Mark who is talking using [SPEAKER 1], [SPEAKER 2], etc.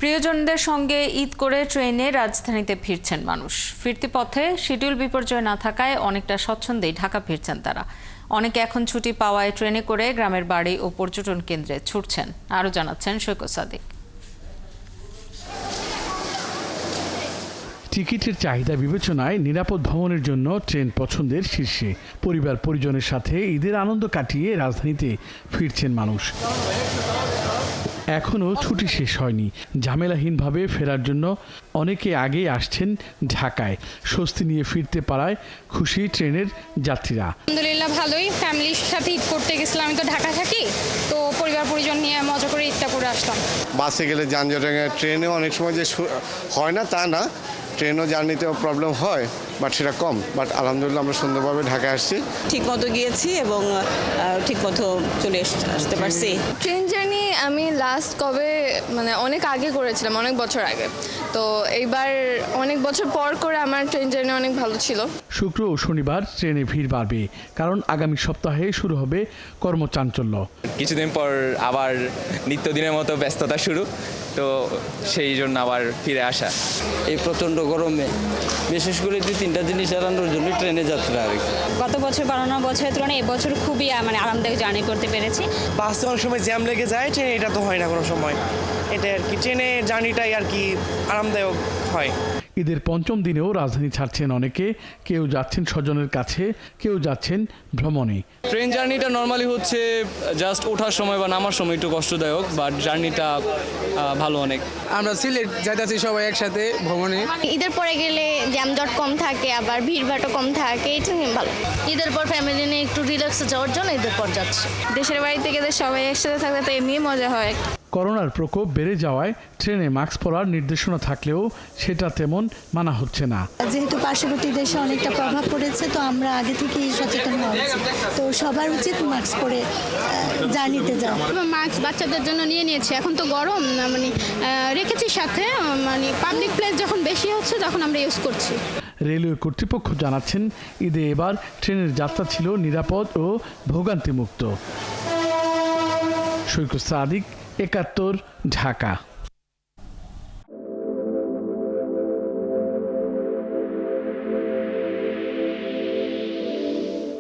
[SPEAKER 1] প্রিয়জনদের সঙ্গে ঈদ করে ট্রেনে রাজধানীতে ফিরছেন মানুষ। ফিরতি পথে শিডিউল বিপর্যয় না থাকায় অনেকটা স্বচ্ছন্দেই ঢাকা ফিরছেন তারা। অনেকে এখন ছুটি পাওয়ায় ট্রেনে করে গ্রামের বাড়ি ও পর্যটন কেন্দ্রে ছুটছেন। আরও জানাচ্ছেন সৈকত সাদিক।
[SPEAKER 2] টিকিটের চাহিদা বিবেচনায় নিরাপদ ভ্রমণের জন্য ট্রেন পছন্দের শীর্ষে। পরিবার পরিজনের সাথে ঈদের আনন্দ কাটিয়ে রাজধানীতে ফিরছেন মানুষ। এখনও ছুটি শেষ হয়নি। ঝামেলাহীনভাবে ফেরার জন্য অনেকে আগেই আসছেন ঢাকায়। স্বস্তি নিয়ে ফিরতে পারায় খুশি ট্রেনের যাত্রীরা।
[SPEAKER 3] আলহামদুলিল্লাহ ভালোই, ফ্যামিলির সাথে ঈদ করতে গেছিলাম। আমি তো ঢাকা থাকি, তো পরিবার পরিজন নিয়ে মজা করে ঈদটা করে আসলাম।
[SPEAKER 4] বাসে গেলে যানজট, ট্রেনে অনেক সময় যে হয় না তা না, ট্রেনও জার্নিতেও প্রবলেম হয়, বাট সেটা কম। বাট আলহামদুলিল্লাহ আমরা সুন্দরভাবে ঢাকায় আসছি,
[SPEAKER 5] ঠিক মতো গিয়েছি এবং ঠিক মতো চলে আসতে পারছি।
[SPEAKER 6] ট্রেন জার্নি আমি লাস্ট কবে অনেক আগে করেছিলাম, অনেক বছর আগে। তো এইবার অনেক বছর পর করে আমার ট্রেন জার্নি অনেক ভালো ছিল।
[SPEAKER 2] শুক্র ও শনিবার ট্রেনে ভিড় বাড়বে, কারণ আগামী সপ্তাহে শুরু হবে কর্মচাঞ্চল্য।
[SPEAKER 7] কিছুদিন পর আবার নিত্যদিনের মতো ব্যস্ততা শুরু, তো সেই জন্য আবার ফিরে আসা।
[SPEAKER 8] এই প্রচণ্ড গরমে বিশেষ করে 2-3টা জিনিস এড়ানোর জন্য ট্রেনে যাত্রা আর কি।
[SPEAKER 3] গত বছর বা অন্য বছরের তুলনায় এবছর খুবই আরামদায়ক জার্নি করতে পেরেছি।
[SPEAKER 9] বাসে অনেক সময় জ্যাম লেগে যায়, ট্রেনে এটা তো হয় না কোনো সময়। এটা আর কি ট্রেনে জার্নিটাই আর কি আরামদায়ক হয়।
[SPEAKER 2] ঈদের পঞ্চম দিনেও রাজধানী ছাড়ছেন অনেকে। কেউ যাচ্ছেন স্বজনের কাছে, কেউ যাচ্ছেন ভ্রমণে।
[SPEAKER 7] ট্রেন জার্নিটা নর্মালি হচ্ছে জাস্ট ওঠার সময় বা নামার সময় একটু কষ্টদায়ক, বাট জার্নিটা ভালো অনেক।
[SPEAKER 9] আমরা সিলেট যাইতেছি সবাই একসাথে ভ্রমণে।
[SPEAKER 6] ঈদের পরে গেলে জ্যামজট কম থাকে, আবার ভিড়ভাটও কম থাকে, এটা ভালো। ঈদের পর ফ্যামিলি নিয়ে একটু রিল্যাক্সে যাওয়ার জন্য ঈদের পর যাচ্ছে। দেশের বাড়িতে গেলে সবাই একসাথে থাকলে তো এমনি মজা হয়।
[SPEAKER 2] করোনার প্রকোপ বেড়ে যাওয়ায় ট্রেনে মাস্ক পরার নির্দেশনা থাকলেও সেটা তেমন মানা হচ্ছে না।
[SPEAKER 10] যেহেতু পার্শ্ববর্তী দেশে অনেকটা প্রভাব পড়েছে, তো আমরা আগে থেকেই সচেতন হওয়া উচিত। তো সবার উচিত মাস্ক পরে জার্নিতে যাওয়া।
[SPEAKER 3] মাস্ক বাচ্চাদের জন্য নিয়ে নিয়েছি, এখন তো গরম রেখেছি সাথে, পাবলিক প্লেস যখন বেশি হচ্ছে তখন আমরা ইউজ করছি।
[SPEAKER 2] রেলওয়ে কর্তৃপক্ষ জানাচ্ছেন, ঈদে এবার ট্রেনের যাত্রা ছিল নিরাপদ ও ভোগান্তিমুক্ত। সৈকত সাদিক, ৭১, ঢাকা।